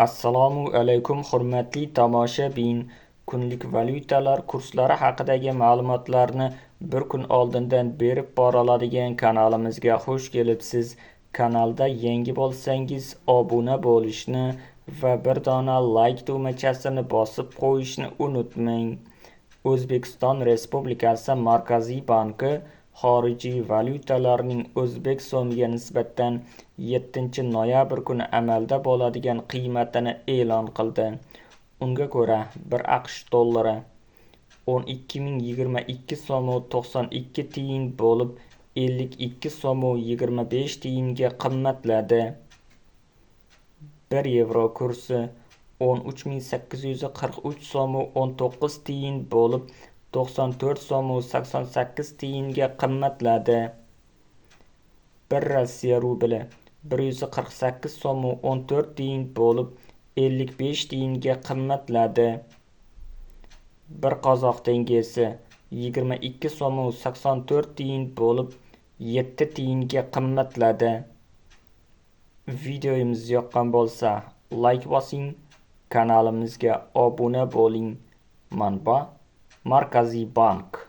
Assalomu alaykum hurmatli tomoshabin. Kunlik valyutalar kurslari haqidagi ma'lumotlarni bir kun oldindan berib boriladigan kanalimizga xush kelibsiz. Kanalda yangi bo'lsangiz obuna bo'lishni va bir dona like tugmachasini bosib qo'yishni unutmang. O'zbekiston Respublikasi Markaziy banki xorijiy valyutalarning o'zbek so'miga nisbatan 7 noyabr kuni amalda bo'ladigan qiymatini e'lon qildi. Unga ko'ra, 1 AQSh dollari 12.022 so'm 92 tiyin bo'lib, 52 so'm 25 tiyinga qimmatladi. 1 yevro kursi 13.843 so'm 19 tiyin bo'lib, 94 so'm 88 tiyinga qimmatladi. 1 Rossiya rubli 148 so'm 14 tiyin bo'lib, 55 tiyinga qimmatladi. 1 qozoq tengesi 22 so'm 84 tiyin bo'lib, 7 tiyinga qimmatladi. Videomiz yoqqan bo'lsa, like bosing, kanalimizga obuna bo'ling. Manba: Markaziy bank.